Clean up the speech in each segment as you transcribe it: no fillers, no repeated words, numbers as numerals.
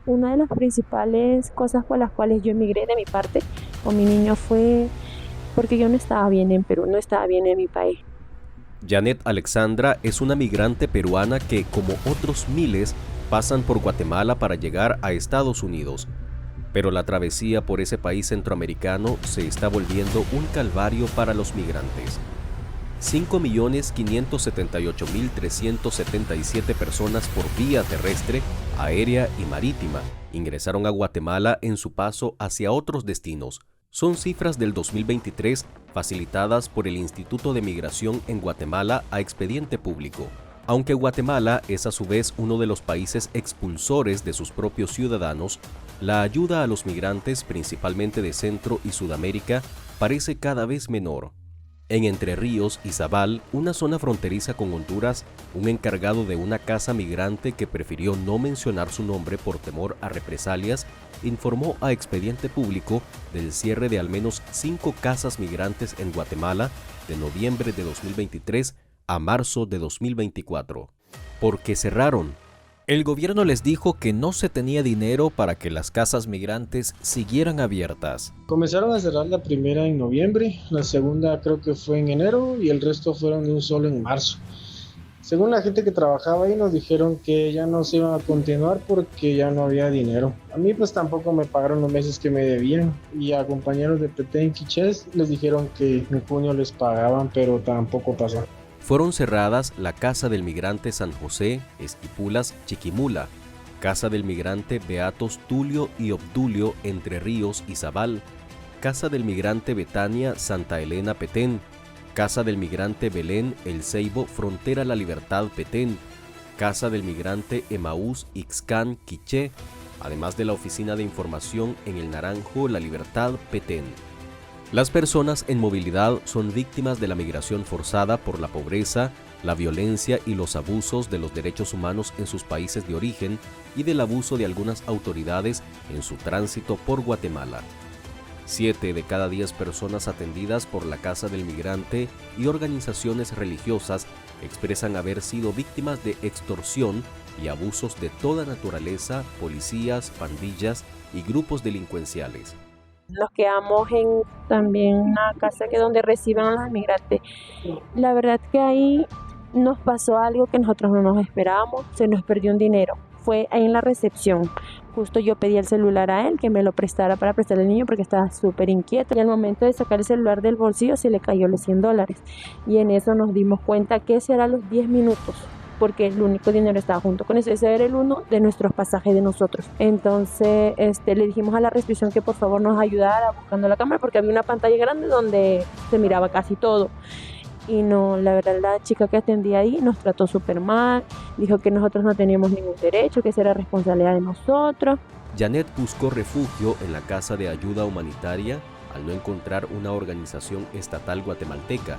Una de las principales cosas por las cuales yo emigré de mi parte con mi niño fue porque yo no estaba bien en Perú, no estaba bien en mi país. Janet Alexandra es una migrante peruana que, como otros miles, pasan por Guatemala para llegar a Estados Unidos. Pero la travesía por ese país centroamericano se está volviendo un calvario para los migrantes. 5.578.377 personas por vía terrestre, aérea y marítima ingresaron a Guatemala en su paso hacia otros destinos. Son cifras del 2023 facilitadas por el Instituto de Migración en Guatemala a Expediente Público. Aunque Guatemala es a su vez uno de los países expulsores de sus propios ciudadanos, la ayuda a los migrantes, principalmente de Centro y Sudamérica, parece cada vez menor. En Entre Ríos y Zabal, una zona fronteriza con Honduras, un encargado de una casa migrante que prefirió no mencionar su nombre por temor a represalias, informó a Expediente Público del cierre de al menos 5 casas migrantes en Guatemala de noviembre de 2023 a marzo de 2024. ¿Por qué cerraron? El gobierno les dijo que no se tenía dinero para que las casas migrantes siguieran abiertas. Comenzaron a cerrar la primera en noviembre, la segunda creo que fue en enero y el resto fueron de un solo en marzo. Según la gente que trabajaba ahí nos dijeron que ya no se iban a continuar porque ya no había dinero. A mí pues tampoco me pagaron los meses que me debían y a compañeros de Petén y Quichés les dijeron que en junio les pagaban, pero tampoco pasó. Fueron cerradas la Casa del Migrante San José, Esquipulas, Chiquimula, Casa del Migrante Beatos Tulio y Obdulio Entre Ríos y Zabal, Casa del Migrante Betania Santa Elena Petén, Casa del Migrante Belén El Ceibo Frontera La Libertad Petén, Casa del Migrante Emaús Ixcán Quiché, además de la Oficina de Información en El Naranjo La Libertad Petén. Las personas en movilidad son víctimas de la migración forzada por la pobreza, la violencia y los abusos de los derechos humanos en sus países de origen y del abuso de algunas autoridades en su tránsito por Guatemala. 7 de cada 10 personas atendidas por la Casa del Migrante y organizaciones religiosas expresan haber sido víctimas de extorsión y abusos de toda naturaleza, policías, pandillas y grupos delincuenciales. Nos quedamos en también una casa que donde reciben a los migrantes. La verdad que ahí nos pasó algo que nosotros no nos esperábamos, se nos perdió un dinero. Fue ahí en la recepción. Justo yo pedí el celular a él, que me lo prestara para prestarle al niño porque estaba súper inquieto. Y al momento de sacar el celular del bolsillo se le cayó los $100. Y en eso nos dimos cuenta que ese era los 10 minutos. Porque el único dinero estaba junto con eso. Ese era el uno de nuestros pasajes de nosotros. Entonces le dijimos a la recepción que por favor nos ayudara buscando la cámara porque había una pantalla grande donde se miraba casi todo. Y no, la verdad la chica que atendía ahí nos trató súper mal, dijo que nosotros no teníamos ningún derecho, que esa era responsabilidad de nosotros. Janet buscó refugio en la Casa de Ayuda Humanitaria al no encontrar una organización estatal guatemalteca.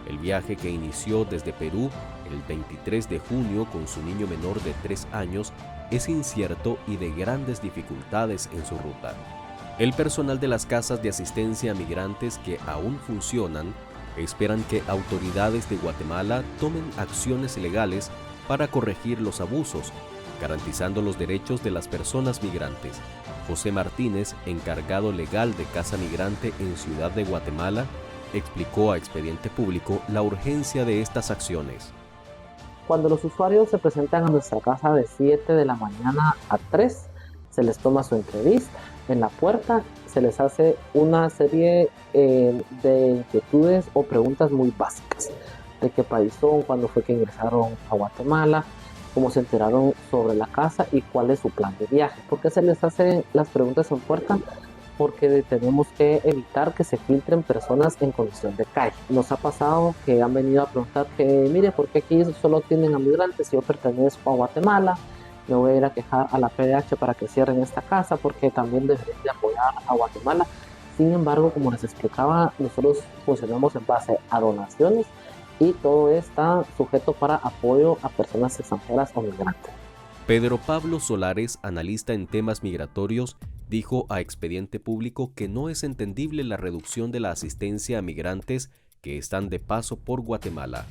El viaje que inició desde Perú el 23 de junio con su niño menor de 3 años es incierto y de grandes dificultades en su ruta. El personal de las casas de asistencia a migrantes que aún funcionan esperan que autoridades de Guatemala tomen acciones legales para corregir los abusos, garantizando los derechos de las personas migrantes. José Martínez, encargado legal de Casa Migrante en Ciudad de Guatemala, explicó a Expediente Público la urgencia de estas acciones. Cuando los usuarios se presentan a nuestra casa de 7 de la mañana a 3, se les toma su entrevista. En la puerta se les hace una serie de inquietudes o preguntas muy básicas. De qué país son, cuándo fue que ingresaron a Guatemala, cómo se enteraron sobre la casa y cuál es su plan de viaje. ¿Por qué se les hacen las preguntas en puerta? Porque tenemos que evitar que se filtren personas en condición de calle. Nos ha pasado que han venido a preguntar que, mire, ¿por qué aquí solo tienen a migrantes? Yo pertenezco a Guatemala, me voy a ir a quejar a la PDH para que cierren esta casa porque también deberían de apoyar a Guatemala. Sin embargo, como les explicaba, nosotros funcionamos en base a donaciones y todo está sujeto para apoyo a personas extranjeras o migrantes. Pedro Pablo Solares, analista en temas migratorios, dijo a Expediente Público que no es entendible la reducción de la asistencia a migrantes que están de paso por Guatemala.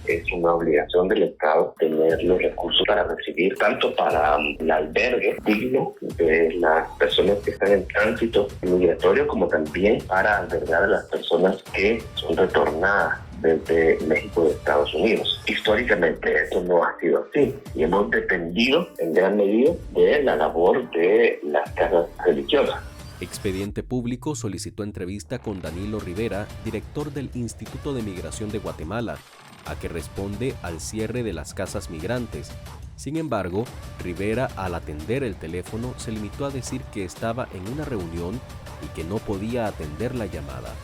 es una obligación del Estado tener los recursos para recibir, tanto para el albergue digno de las personas que están en tránsito migratorio, como también para albergar a las personas que son retornadas desde México y Estados Unidos. Históricamente esto no ha sido así y hemos dependido en gran medida de la labor de las casas religiosas. Expediente Público solicitó entrevista con Danilo Rivera, director del Instituto de Migración de Guatemala, a que responde al cierre de las casas migrantes. Sin embargo, Rivera, al atender el teléfono, se limitó a decir que estaba en una reunión y que no podía atender la llamada.